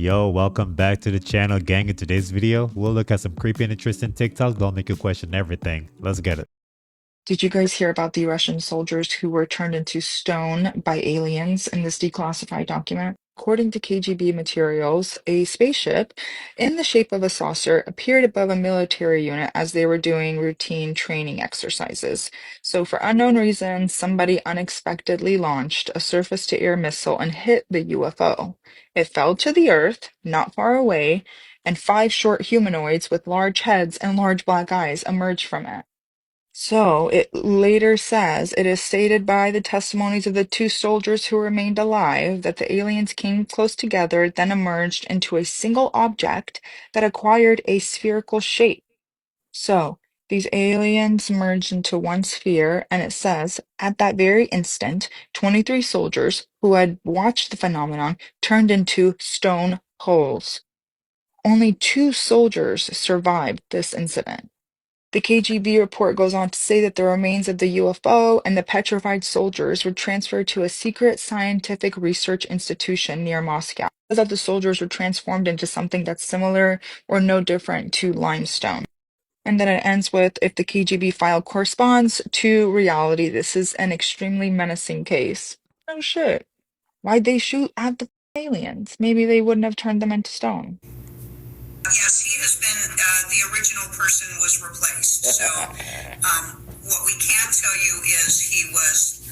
Yo, welcome back to the channel, gang. In today's video, we'll look at some creepy and interesting TikToks that'll make you question everything. Let's get it. Did you guys hear about the Russian soldiers who were turned into stone by aliens in this declassified document? According to KGB materials, a spaceship in the shape of a saucer appeared above a military unit as they were doing routine training exercises. So, for unknown reasons, somebody unexpectedly launched a surface to air missile and hit the UFO. It fell to the earth, not far away, and five short humanoids with large heads and large black eyes emerged from it. So it later says it is stated by the testimonies of the two soldiers who remained alive that the aliens came close together, then emerged into a single object that acquired a spherical shape. So these aliens merged into one sphere, and it says at that very instant, 23 soldiers who had watched the phenomenon turned into stone holes. Only two soldiers survived this incident. The KGB report goes on to say that the remains of the UFO and the petrified soldiers were transferred to a secret scientific research institution near Moscow. It says that the soldiers were transformed into something that's similar or no different to limestone. And then it ends with, if the KGB file corresponds to reality, this is an extremely menacing case. Oh shit. Why'd they shoot at the aliens? Maybe they wouldn't have turned them into stone. Yes, he has been, the original person was replaced. So what we can tell you is he was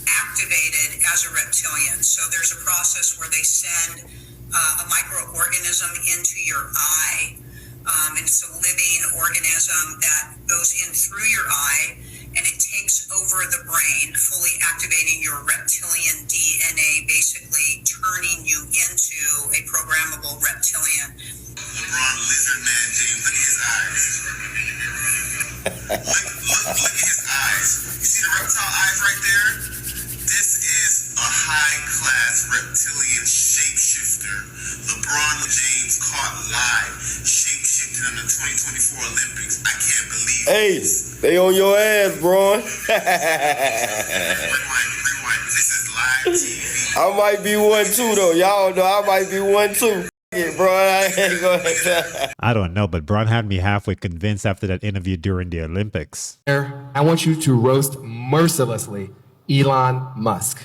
activated as a reptilian. So there's a process where they send a microorganism into your eye. And it's a living organism that goes in through your eye, and it takes over the brain, fully activating your reptilian DNA, basically turning you into a programmable reptilian. LeBron Lizard Man James, look at his eyes. look at his eyes. You see the reptile eyes right there? This is a high-class reptilian shapeshifter. LeBron James caught live, shapeshifted in the 2024 Olympics. I can't believe this. They on your ass, bro. Rewind. This is live TV. I might be one too, though. Y'all know I might be one too. Bro, I ain't gonna. I don't know, but Braun had me halfway convinced after that interview during the Olympics. I want you to roast mercilessly Elon Musk.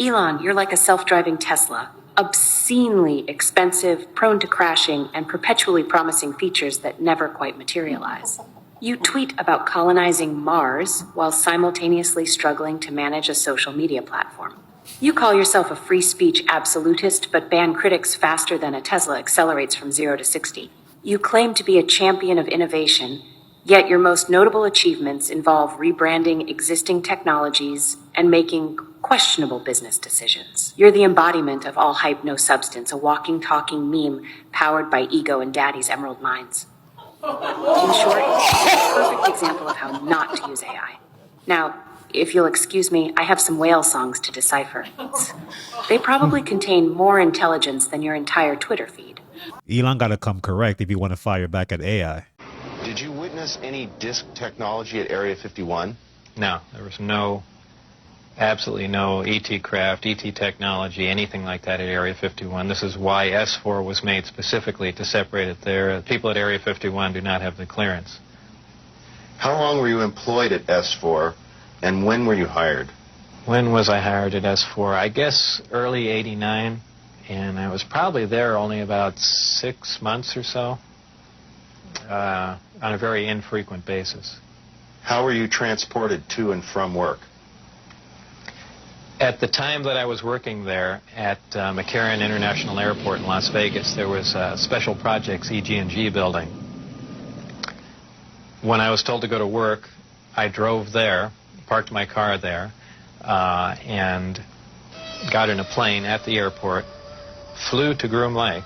Elon, you're like a self-driving Tesla. Obscenely expensive, prone to crashing, and perpetually promising features that never quite materialize. You tweet about colonizing Mars while simultaneously struggling to manage a social media platform. You call yourself a free speech absolutist, but ban critics faster than a Tesla accelerates from 0 to 60. You claim to be a champion of innovation, yet your most notable achievements involve rebranding existing technologies and making questionable business decisions. You're the embodiment of all hype, no substance, a walking, talking meme powered by ego and daddy's emerald mines. In short, a perfect example of how not to use AI. Now, if you'll excuse me, I have some whale songs to decipher. They probably contain more intelligence than your entire Twitter feed. Elon gotta come correct if you want to fire back at AI. Did you witness any disk technology at Area 51? No, there was absolutely no ET craft, ET technology, anything like that at Area 51. This is why S4 was made specifically to separate it there. People at Area 51 do not have the clearance. How long were you employed at S4, and when were you hired? When was I hired at S4? I guess early '89, and I was probably there only about 6 months or so, on a very infrequent basis. How were you transported to and from work? At the time that I was working there at McCarran International Airport in Las Vegas, there was a Special Projects EG&G building. When I was told to go to work, I drove there, parked my car there, and got in a plane at the airport, flew to Groom Lake,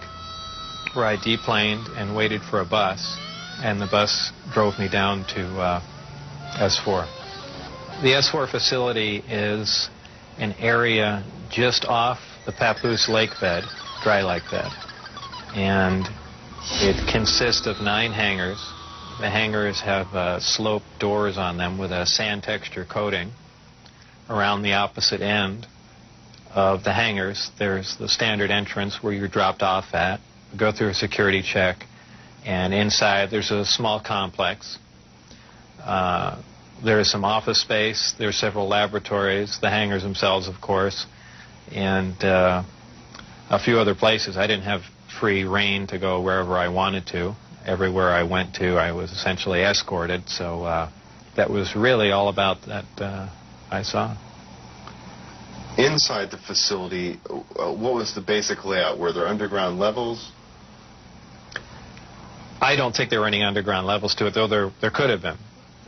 where I deplaned and waited for a bus, and the bus drove me down to S4. The S4 facility is an area just off the Papoose lake bed, dry lake bed. And it consists of 9 hangars. The hangars have sloped doors on them with a sand texture coating. Around the opposite end of the hangars. There's the standard entrance where you're dropped off at, go through a security check, and inside there's a small complex. There is some office space, there's several laboratories, the hangars themselves, of course, and a few other places. I didn't have free reign to go wherever I wanted to. Everywhere I went to, I was essentially escorted, so that was really all about that I saw. Inside the facility, what was the basic layout? Were there underground levels? I don't think there were any underground levels to it, though there could have been.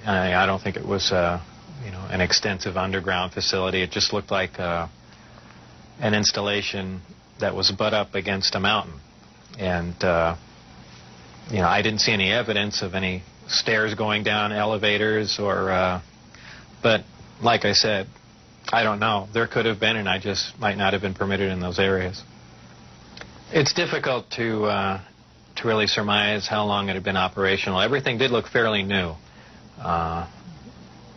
I don't think it was an extensive underground facility. It just looked like an installation that was butt up against a mountain. And, I didn't see any evidence of any stairs going down, elevators, or, but like I said, I don't know. There could have been, and I just might not have been permitted in those areas. It's difficult to really surmise how long it had been operational. Everything did look fairly new. By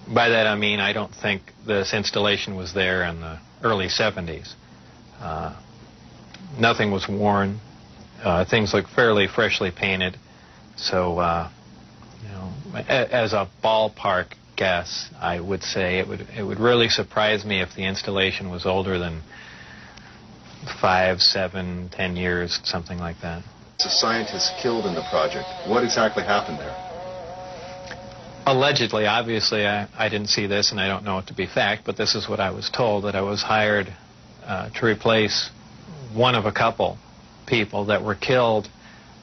that I mean I don't think this installation was there in the early 70s. Nothing was worn. Things look fairly freshly painted. So, as a ballpark guess, I would say it would really surprise me if the installation was older than 5, 7, 10 years, something like that. The scientists killed in the project. What exactly happened there? Allegedly, obviously, I didn't see this, and I don't know it to be fact, but this is what I was told, that I was hired to replace one of a couple people that were killed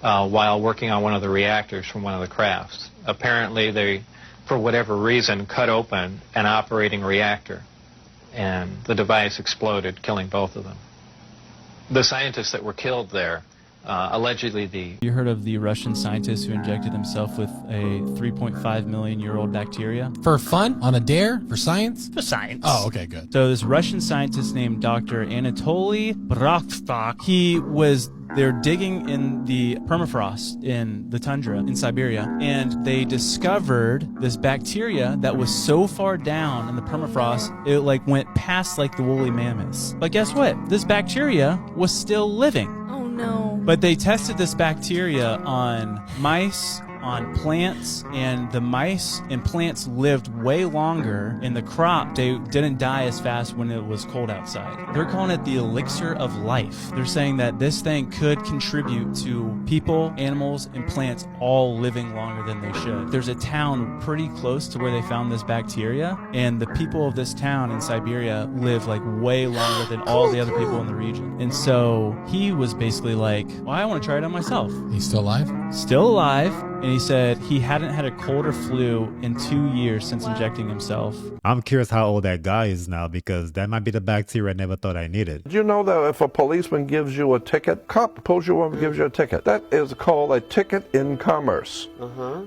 while working on one of the reactors from one of the crafts. Apparently, they, for whatever reason, cut open an operating reactor, and the device exploded, killing both of them. The scientists that were killed there, allegedly You heard of the Russian scientist who injected himself with a 3.5 million-year-old bacteria? For fun? On a dare? For science? For science. Oh, okay, good. So this Russian scientist named Dr. Anatoly Brakstov, they're digging in the permafrost in the tundra in Siberia, and they discovered this bacteria that was so far down in the permafrost, it went past the woolly mammoths. But guess what? This bacteria was still living. Oh no. But they tested this bacteria on mice, on plants, and the mice and plants lived way longer in the crop. They didn't die as fast when it was cold outside. They're calling it the elixir of life. They're saying that this thing could contribute to people, animals, and plants all living longer than they should. There's a town pretty close to where they found this bacteria, and the people of this town in Siberia live way longer than all the other people in the region. And so he was basically well, I want to try it on myself. He's still alive? Still alive. And he said he hadn't had a cold or flu in 2 years since injecting himself. I'm curious how old that guy is now, because that might be the bacteria I never thought I needed. Did you know that if a policeman gives you a ticket, cop pulls you over and gives you a ticket, that is called a ticket in commerce.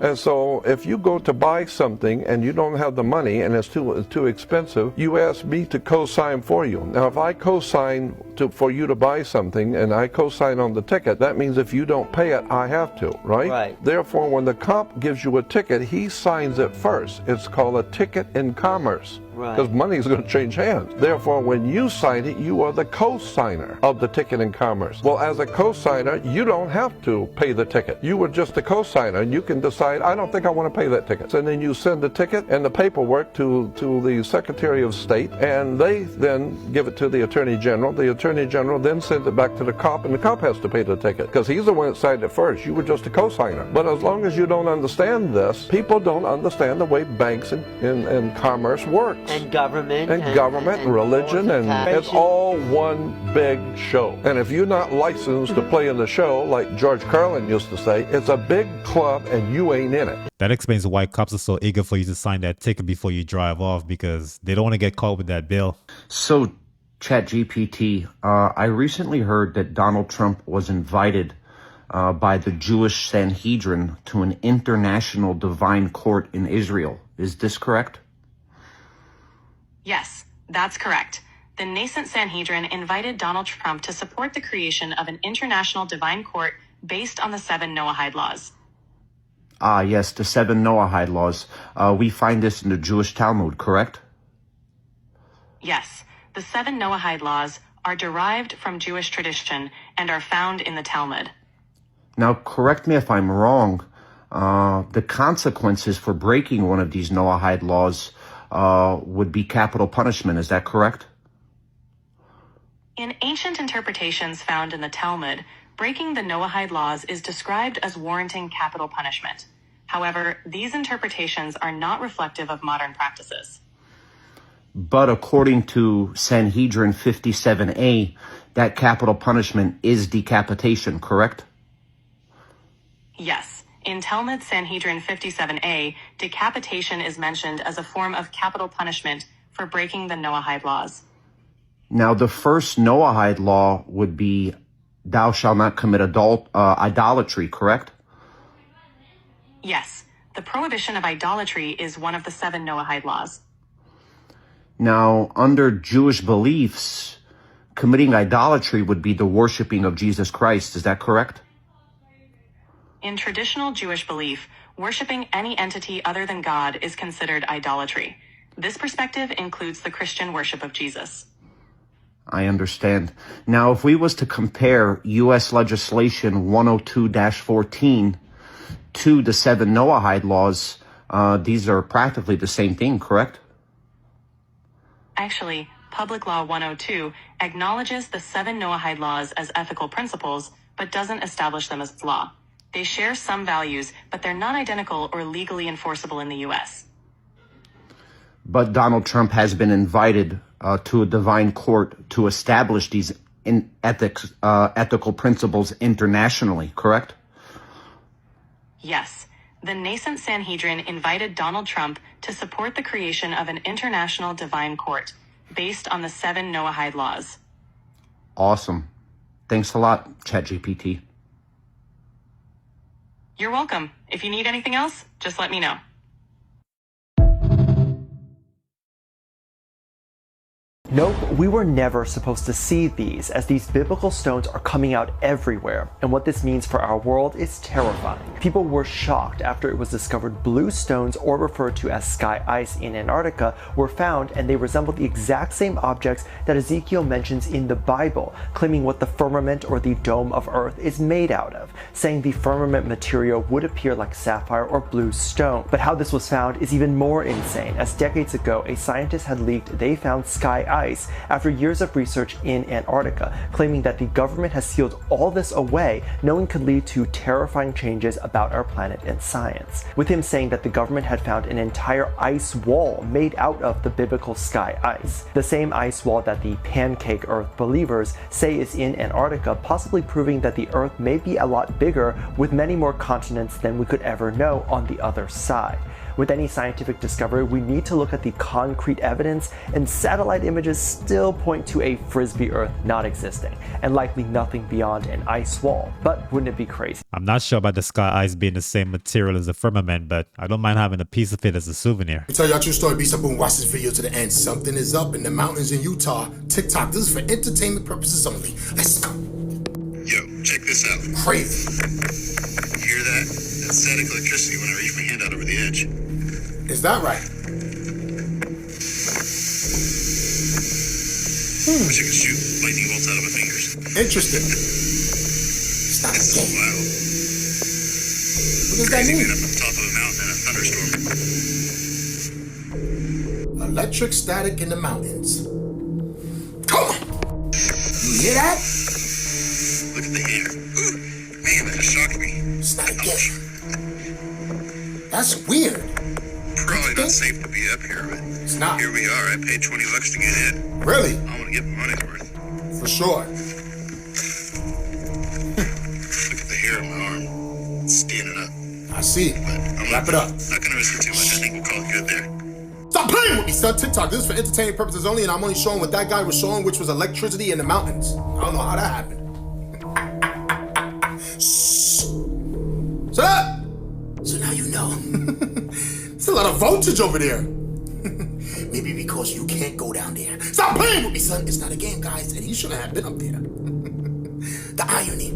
And so if you go to buy something and you don't have the money and it's too expensive, you ask me to co-sign for you. Now if I co-sign for you to buy something and I co-sign on the ticket, that means if you don't pay it, I have to, right? Therefore, when the cop gives you a ticket, he signs it first. It's called a ticket in commerce. Because money is going to change hands. Therefore, when you sign it, you are the co-signer of the ticket in commerce. Well, as a co-signer, you don't have to pay the ticket. You were just a co-signer, and you can decide, I don't think I want to pay that ticket. And then you send the ticket and the paperwork to the Secretary of State, and they then give it to the Attorney General. The Attorney General then sends it back to the cop, and the cop has to pay the ticket, because he's the one that signed it first. You were just a co-signer. But as long as you don't understand this, people don't understand the way banks and commerce work. And government. And religion, and it's all one big show. And if you're not licensed to play in the show, like George Carlin used to say, it's a big club and you ain't in it. That explains why cops are so eager for you to sign that ticket before you drive off, because they don't want to get caught with that bill. So, ChatGPT, I recently heard that Donald Trump was invited by the Jewish Sanhedrin to an international divine court in Israel. Is this correct? Yes, that's correct. The nascent Sanhedrin invited Donald Trump to support the creation of an international divine court based on the 7 Noahide laws. Ah, yes, the 7 Noahide laws. We find this in the Jewish Talmud, correct? Yes, The 7 Noahide laws are derived from Jewish tradition and are found in the Talmud. Now, correct me if I'm wrong. The consequences for breaking one of these Noahide laws would be capital punishment. Is that correct? In ancient interpretations found in the Talmud, breaking the Noahide laws is described as warranting capital punishment. However, these interpretations are not reflective of modern practices. But according to Sanhedrin 57A, that capital punishment is decapitation, correct? Yes. In Talmud Sanhedrin 57A, decapitation is mentioned as a form of capital punishment for breaking the Noahide laws. Now, the first Noahide law would be, thou shalt not commit idolatry, correct? Yes. The prohibition of idolatry is one of the 7 Noahide laws. Now, under Jewish beliefs, committing idolatry would be the worshiping of Jesus Christ. Is that correct? In traditional Jewish belief, worshiping any entity other than God is considered idolatry. This perspective includes the Christian worship of Jesus. I understand. Now, if we was to compare U.S. legislation 102-14 to the 7 Noahide laws, these are practically the same thing, correct? Actually, Public Law 102 acknowledges the 7 Noahide laws as ethical principles, but doesn't establish them as law. They share some values, but they're not identical or legally enforceable in the U.S. But Donald Trump has been invited to a divine court to establish these ethical principles internationally, correct? Yes. The nascent Sanhedrin invited Donald Trump to support the creation of an international divine court based on the 7 Noahide laws. Awesome. Thanks a lot, ChatGPT. You're welcome. If you need anything else, just let me know. Nope, we were never supposed to see these, as these biblical stones are coming out everywhere, and what this means for our world is terrifying. People were shocked after it was discovered blue stones, or referred to as sky ice in Antarctica, were found, and they resemble the exact same objects that Ezekiel mentions in the Bible, claiming what the firmament or the dome of earth is made out of, saying the firmament material would appear like sapphire or blue stone. But how this was found is even more insane, as decades ago a scientist had leaked they found sky ice after years of research in Antarctica, claiming that the government has sealed all this away, knowing could lead to terrifying changes about our planet and science. With him saying that the government had found an entire ice wall made out of the biblical sky ice. The same ice wall that the pancake Earth believers say is in Antarctica, possibly proving that the Earth may be a lot bigger with many more continents than we could ever know on the other side. With any scientific discovery, we need to look at the concrete evidence, and satellite images still point to a frisbee Earth not existing, and likely nothing beyond an ice wall. But wouldn't it be crazy? I'm not sure about the sky ice being the same material as the firmament, but I don't mind having a piece of it as a souvenir. Let me tell y'all a true story. Be simple and watch this video to the end. Something is up in the mountains in Utah. TikTok. This is for entertainment purposes only. Let's go. Yo, check this out. Crazy. Hear that? That's static electricity when I reach my hand out over the edge. Is that right? Wish I could shoot lightning bolts out of my fingers. Interesting. It's not a game. Wow. What does that mean? Up on top of a mountain in a thunderstorm. Electric static in the mountains. Come on! You hear that? Look at the hammer. Ooh, man, that just shocked me. It's not a game. That's weird. Probably not safe to be up here, but it's not. Here we are. I paid $20 to get in. Really? I want to get my money's worth. For sure. Look at the hair on my arm. It's standing up. I see. But I'm Wrap it up. Not gonna risk it too much. I think we'll call it good there. Stop playing with me, son. TikTok. This is for entertainment purposes only, and I'm only showing what that guy was showing, which was electricity in the mountains. I don't know how that happened. Shut up! So now you know. There's a lot of voltage over there. Maybe because you can't go down there. Stop playing with me, son. It's not a game, guys, and you shouldn't have been up there. The irony.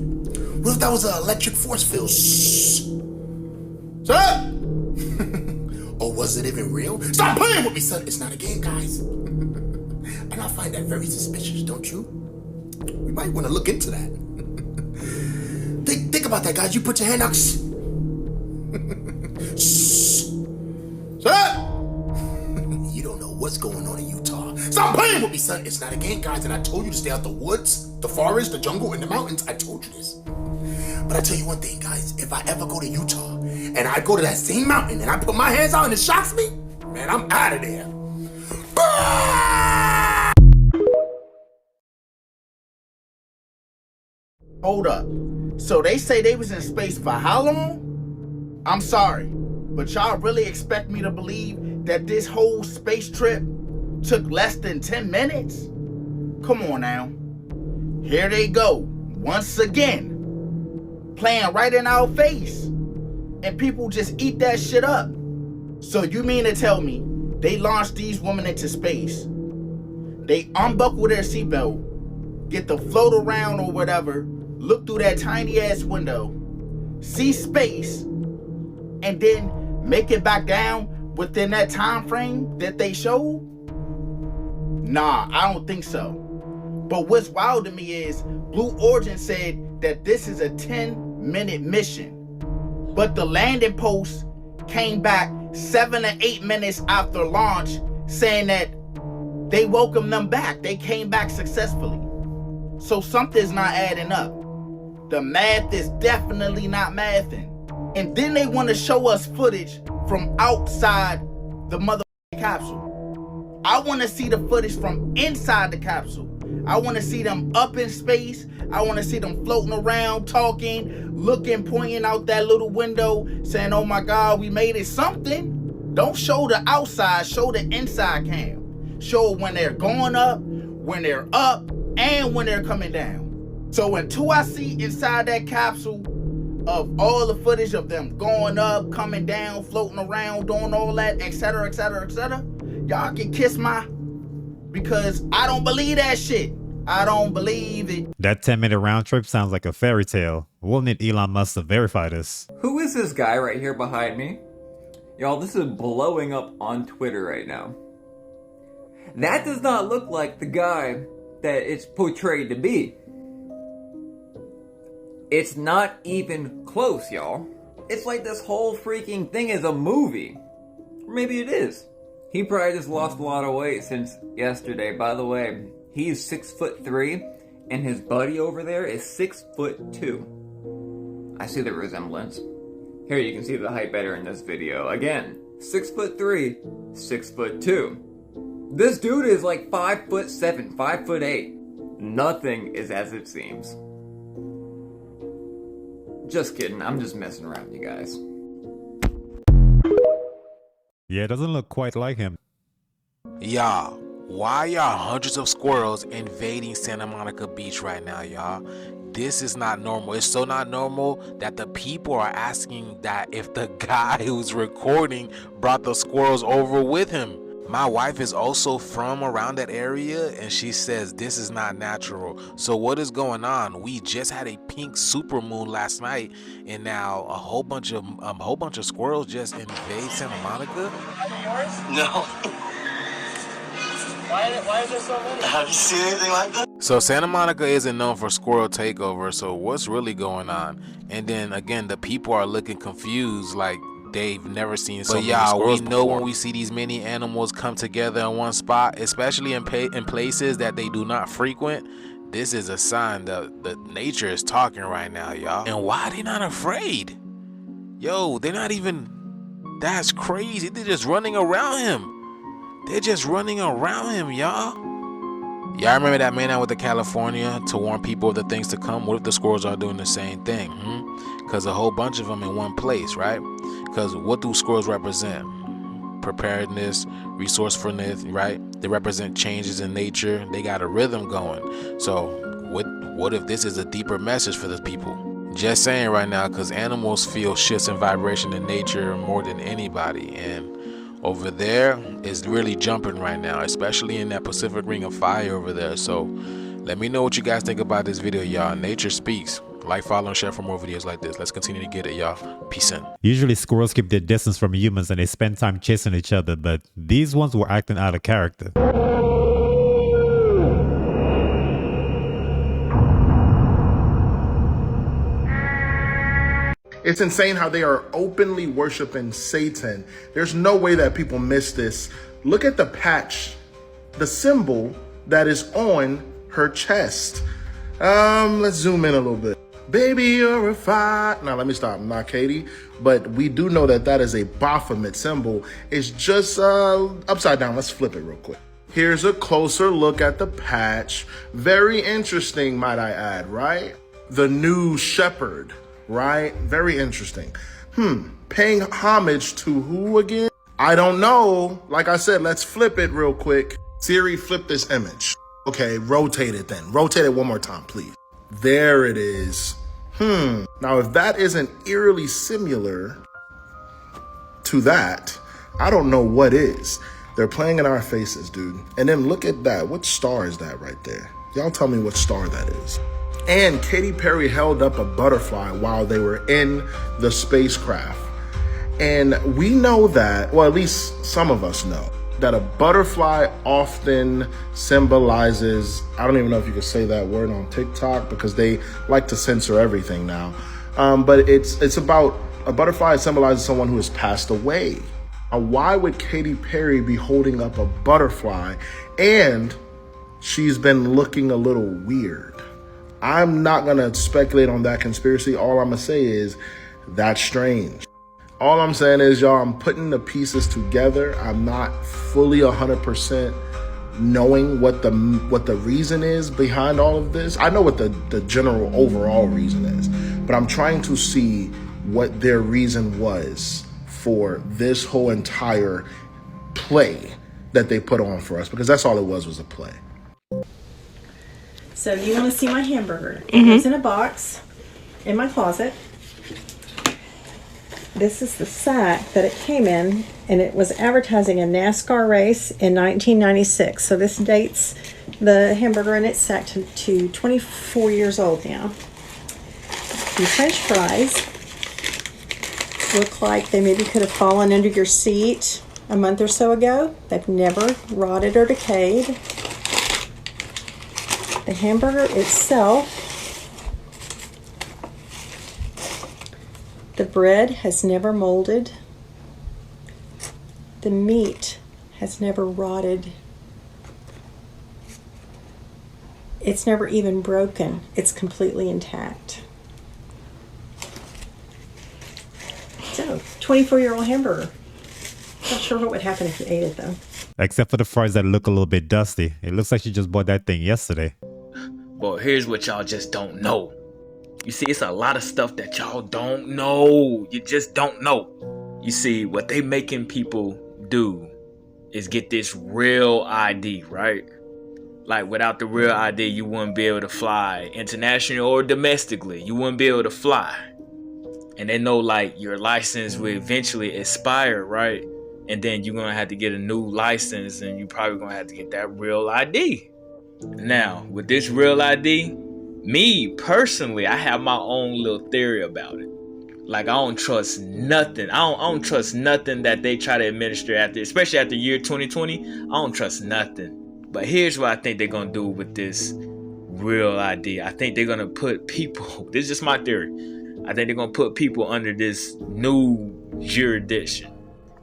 What if that was an electric force field? Shut up! Or was it even real? Stop playing with me, son. It's not a game, guys. And I find that very suspicious, don't you? We might want to look into that. Think about that, guys. You put your hand out. Shh. Shut up! You don't know what's going on in Utah. Stop playing with me, son. It's not a game, guys, and I told you to stay out the woods, the forest, the jungle, and the mountains. I told you this. But I tell you one thing, guys. If I ever go to Utah and I go to that same mountain and I put my hands out and it shocks me, man, I'm out of there. Hold up. So they say they was in space for how long? I'm sorry, but y'all really expect me to believe that this whole space trip took less than 10 minutes? Come on now. Here they go, once again, playing right in our face. And people just eat that shit up. So you mean to tell me they launched these women into space, they unbuckle their seatbelt, get to float around or whatever, look through that tiny ass window, see space, and then make it back down within that time frame that they showed? Nah, I don't think so. But what's wild to me is Blue Origin said that this is a 10-minute mission, but the landing post came back 7 or 8 minutes after launch saying that they welcomed them back. They came back successfully. So something's not adding up. The math is definitely not mathing. And then they want to show us footage from outside the motherfucking capsule. I want to see the footage from inside the capsule. I want to see them up in space. I want to see them floating around, talking, looking, pointing out that little window, saying, oh my God, we made it something. Don't show the outside, show the inside cam. Show when they're going up, when they're up, and when they're coming down. So until I see inside that capsule of all the footage of them going up, coming down, floating around, doing all that, etc., etc., etc., y'all can kiss my, because I don't believe that shit. I don't believe it. That 10-minute round trip sounds like a fairy tale. We'll need Elon Musk to verify this. Who is this guy right here behind me? Y'all, this is blowing up on Twitter right now. That does not look like the guy that it's portrayed to be. It's not even close, y'all. It's like this whole freaking thing is a movie. Or maybe it is. He probably just lost a lot of weight since yesterday. By the way, he's 6'3", and his buddy over there is 6'2". I see the resemblance. Here you can see the height better in this video. Again, 6'3", 6'2". This dude is like 5'7", 5'8". Nothing is as it seems. Just kidding, I'm just messing around with you guys. Yeah, it doesn't look quite like him. Y'all, why are hundreds of squirrels invading Santa Monica Beach right now, y'all? This is not normal. It's so not normal that the people are asking that if the guy who's recording brought the squirrels over with him. My wife is also from around that area, and she says this is not natural. So what is going on? We just had a pink supermoon last night, and now a whole bunch of squirrels just invade Santa Monica. No. Why is there so many? Have you seen anything like that? So Santa Monica isn't known for squirrel takeover, so what's really going on? And then again, the people are looking confused, like they've never seen so many squirrels before. When we see these many animals come together in one spot, especially in places that they do not frequent, this is a sign that the nature is talking right now, y'all. And why are they not afraid? Yo, they're not even, that's crazy. They're just running around him. They're just running around him, y'all. Y'all remember that man out with the California to warn people of the things to come? What if the squirrels are doing the same thing? Because a whole bunch of them in one place, right? Because what do squirrels represent? Preparedness, resourcefulness, right? They represent changes in nature. They got a rhythm going. So what if this is a deeper message for the people? Just saying right now, because animals feel shifts in vibration in nature more than anybody. And over there is really jumping right now, especially in that Pacific Ring of Fire over there. So let me know what you guys think about this video, y'all. Nature speaks. Like, follow, and share for more videos like this. Let's continue to get it, y'all. Peace in. Usually squirrels keep their distance from humans and they spend time chasing each other, but these ones were acting out of character. It's insane how they are openly worshiping Satan. There's no way that people miss this. Look at the patch, the symbol that is on her chest. Let's zoom in a little bit. Baby, you're a fire. Now, let me stop. I'm not Katie, but we do know that that is a Baphomet symbol. It's just upside down. Let's flip it real quick. Here's a closer look at the patch. Very interesting, might I add, right? The new shepherd, right? Very interesting. Paying homage to who again? I don't know. Like I said, let's flip it real quick. Siri, flip this image. Okay, rotate it then. Rotate it one more time, please. There it is. Now, if that isn't eerily similar to that, I don't know what is. They're playing in our faces, dude. And then look at that. What star is that right there? Y'all tell me what star that is. And Katy Perry held up a butterfly while they were in the spacecraft. And we know that, well, at least some of us know, that a butterfly often symbolizes, I don't even know if you could say that word on TikTok because they like to censor everything now. But it's about, a butterfly symbolizes someone who has passed away. Why would Katy Perry be holding up a butterfly? And she's been looking a little weird. I'm not gonna speculate on that conspiracy. All I'm gonna say is that's strange. All I'm saying is, y'all, I'm putting the pieces together. I'm not fully 100% knowing what the reason is behind all of this. I know what the general overall reason is, but I'm trying to see what their reason was for this whole entire play that they put on for us, because that's all it was a play. So you want to see my hamburger? It goes in a box in my closet. This is the sack that it came in, and it was advertising a NASCAR race in 1996. So this dates the hamburger in its sack to 24 years old now. The French fries look like they maybe could have fallen under your seat a month or so ago. They've never rotted or decayed. The hamburger itself, the bread has never molded. The meat has never rotted. It's never even broken. It's completely intact. So, 24-year-old hamburger. Not sure what would happen if you ate it, though. Except for the fries that look a little bit dusty. It looks like she just bought that thing yesterday. But here's what y'all just don't know. You see, it's a lot of stuff that y'all don't know. You just don't know. You see, what they making people do is get this real ID, right? Like, without the real ID, you wouldn't be able to fly internationally or domestically. You wouldn't be able to fly. And they know, like, your license will eventually expire, right? And then you're going to have to get a new license, and you're probably going to have to get that real ID. Now, with this real ID, me personally, I have my own little theory about it. Like, I don't trust nothing. I don't trust nothing that they try to administer after, especially after year 2020. I don't trust nothing. But here's what I think they're going to do with this real ID. I think they're going to put people, this is just my theory. I think they're going to put people under this new jurisdiction.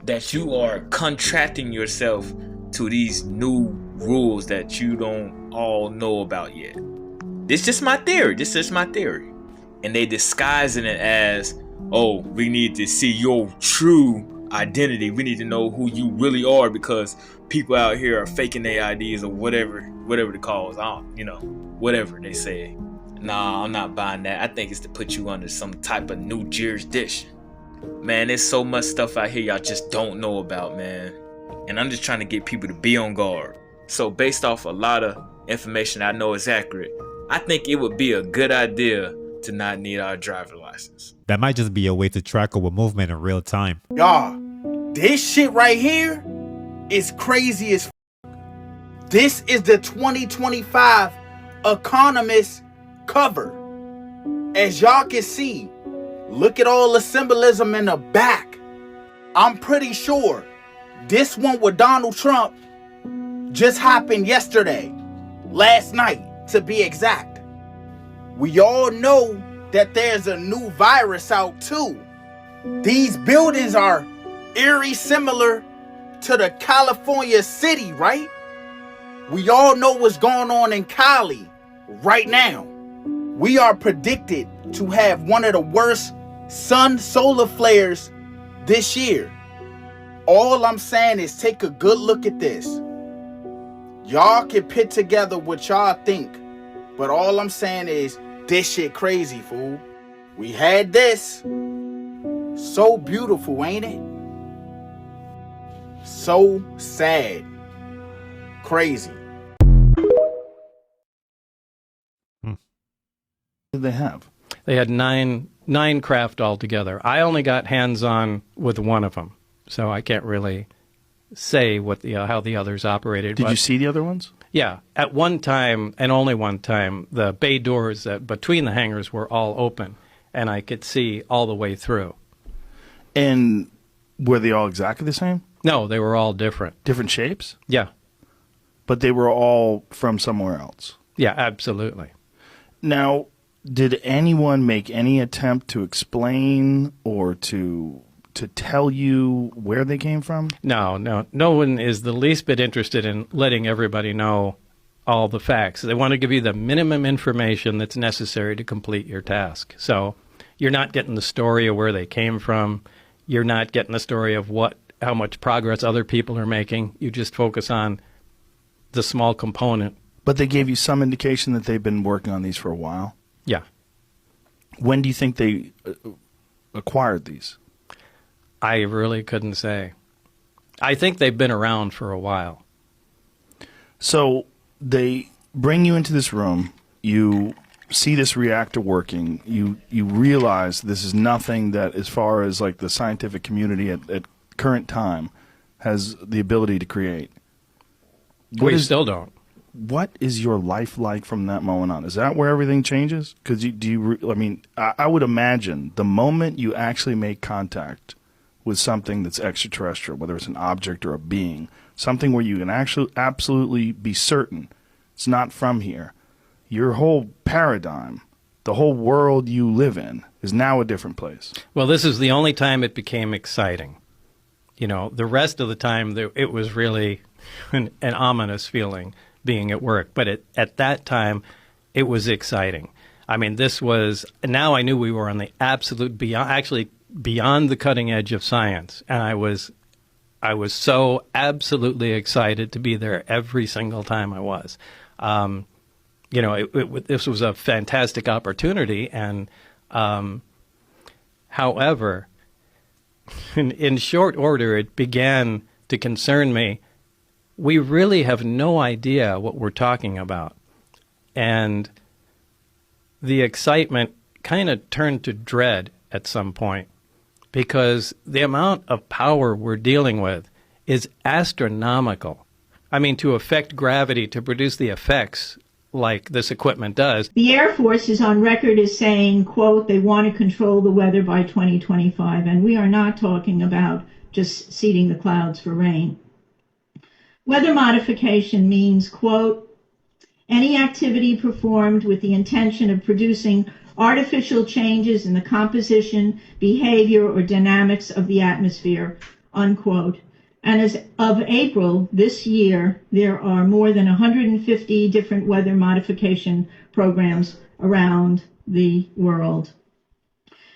That you are contracting yourself to these new rules that you don't all know about yet. This is just my theory. This is my theory. And they disguising it as, oh, we need to see your true identity. We need to know who you really are because people out here are faking their IDs or whatever the cause. Whatever they say. Nah, I'm not buying that. I think it's to put you under some type of new jurisdiction. Man, there's so much stuff out here y'all just don't know about, man. And I'm just trying to get people to be on guard. So based off a lot of information I know is accurate, I think it would be a good idea to not need our driver license. That might just be a way to track our movement in real time. Y'all, this shit right here is crazy as f***. This is the 2025 Economist cover. As y'all can see, look at all the symbolism in the back. I'm pretty sure this one with Donald Trump just happened yesterday, last night to be exact. We all know that there's a new virus out too. These buildings are eerie similar to the California city, right? We all know what's going on in Cali right now. We are predicted to have one of the worst solar flares this year. All I'm saying is take a good look at this. Y'all can put together what y'all think, but all I'm saying is this shit crazy, fool. We had this. So beautiful, ain't it? So sad. Crazy. Did they have? They had nine craft altogether. I only got hands-on with one of them, so I can't really say what how the others operated. Did you see the other ones? Yeah. At one time, and only one time, the bay doors between the hangars were all open, and I could see all the way through. And were they all exactly the same? No, they were all different. Different shapes? Yeah. But they were all from somewhere else? Yeah, absolutely. Now, did anyone make any attempt to explain or to tell you where they came from? No. No one is the least bit interested in letting everybody know all the facts. They want to give you the minimum information that's necessary to complete your task. So you're not getting the story of where they came from. You're not getting the story of how much progress other people are making. You just focus on the small component. But they gave you some indication that they've been working on these for a while? Yeah. When do you think they acquired these? I really couldn't say. I think they've been around for a while. So they bring you into this room. You see this reactor working. You realize this is nothing that, as far as like the scientific community at current time, has the ability to create. We still don't. What is your life like from that moment on? Is that where everything changes? Because I would imagine the moment you actually make contact with something that's extraterrestrial, whether it's an object or a being, something where you can actually absolutely be certain it's not from here, your whole paradigm, the whole world you live in, is now a different place. Well, this is the only time it became exciting. You know, the rest of the time it was really an ominous feeling being at work. But at that time, it was exciting. I mean, now I knew we were on the absolute beyond the cutting edge of science. And I was so absolutely excited to be there every single time I was. This was a fantastic opportunity. And however, in short order, it began to concern me. We really have no idea what we're talking about. And the excitement kind of turned to dread at some point, because the amount of power we're dealing with is astronomical. I mean, to affect gravity, to produce the effects like this equipment does. The Air Force is on record as saying, quote, they want to control the weather by 2025. And we are not talking about just seeding the clouds for rain. Weather modification means, quote, any activity performed with the intention of producing artificial changes in the composition, behavior, or dynamics of the atmosphere, unquote. And as of April this year, there are more than 150 different weather modification programs around the world.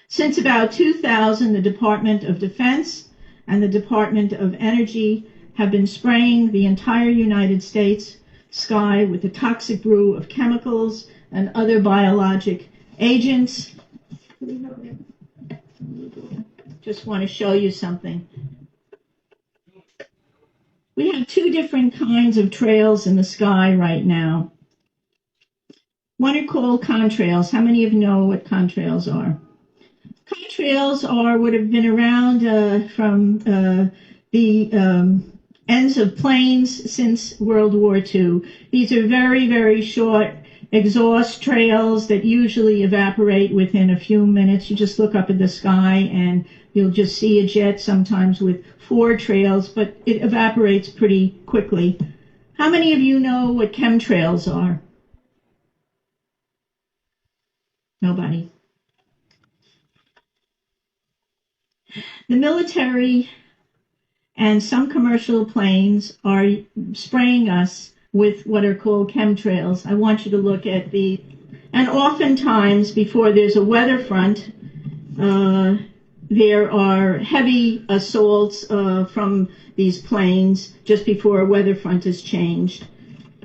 Since about 2000, the Department of Defense and the Department of Energy have been spraying the entire United States sky with a toxic brew of chemicals and other biologic agents. Just want to show you something. We have two different kinds of trails in the sky right now. One are called contrails. How many of you know what contrails are? Contrails would have been around from the ends of planes since World War II. These are very, very short exhaust trails that usually evaporate within a few minutes. You just look up at the sky and you'll just see a jet, sometimes with 4 trails, but it evaporates pretty quickly. How many of you know what chemtrails are? Nobody. The military and some commercial planes are spraying us with what are called chemtrails. I want you to look at the, and oftentimes before there's a weather front, there are heavy assaults from these planes just before a weather front is changed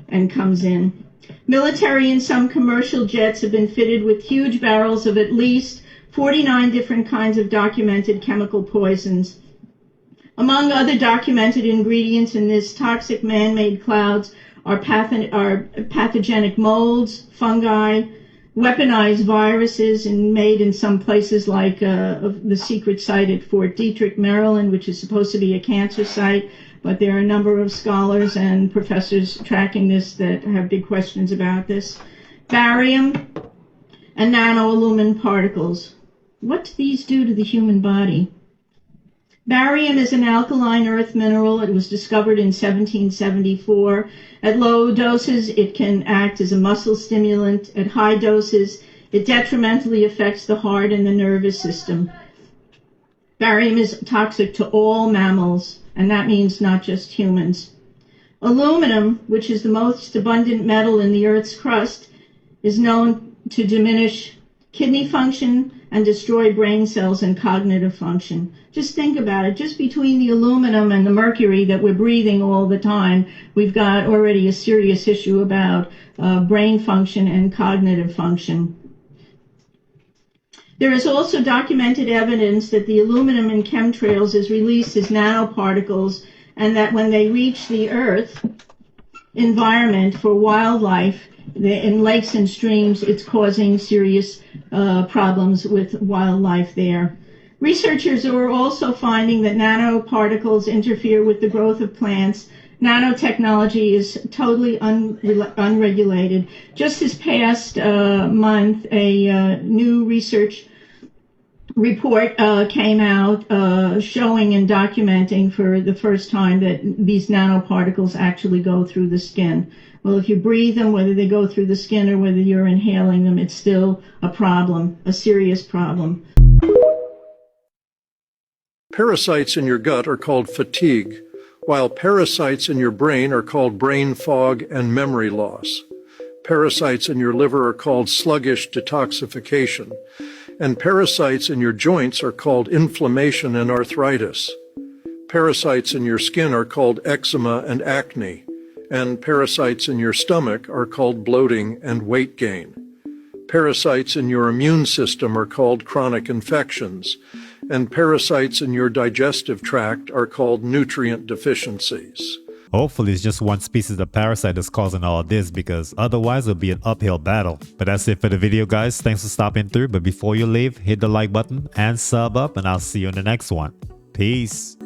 and comes in. Military and some commercial jets have been fitted with huge barrels of at least 49 different kinds of documented chemical poisons. Among other documented ingredients in this toxic man-made clouds are pathogenic molds, fungi, weaponized viruses, and made in some places like the secret site at Fort Detrick, Maryland, which is supposed to be a cancer site. But there are a number of scholars and professors tracking this that have big questions about this. Barium and nanoalumin particles. What do these do to the human body? Barium is an alkaline earth mineral. It was discovered in 1774. At low doses, it can act as a muscle stimulant. At high doses, it detrimentally affects the heart and the nervous system. Barium is toxic to all mammals, and that means not just humans. Aluminum, which is the most abundant metal in the Earth's crust, is known to diminish kidney function and destroy brain cells and cognitive function. Just think about it. Just between the aluminum and the mercury that we're breathing all the time, we've got already a serious issue about brain function and cognitive function. There is also documented evidence that the aluminum in chemtrails is released as nanoparticles, and that when they reach the Earth environment for wildlife, in lakes and streams, it's causing serious problems with wildlife there. Researchers are also finding that nanoparticles interfere with the growth of plants. Nanotechnology is totally unregulated. Just this past month, a new research report came out showing and documenting for the first time that these nanoparticles actually go through the skin. Well, if you breathe them, whether they go through the skin or whether you're inhaling them, it's still a problem, a serious problem. Parasites in your gut are called fatigue, while parasites in your brain are called brain fog and memory loss. Parasites in your liver are called sluggish detoxification, and parasites in your joints are called inflammation and arthritis. Parasites in your skin are called eczema and acne, and parasites in your stomach are called bloating and weight gain. Parasites in your immune system are called chronic infections, and parasites in your digestive tract are called nutrient deficiencies. Hopefully it's just one species of parasite that's causing all of this, because otherwise it'll be an uphill battle. But that's it for the video, guys. Thanks for stopping through. But before you leave, hit the like button and sub up, and I'll see you in the next one. Peace.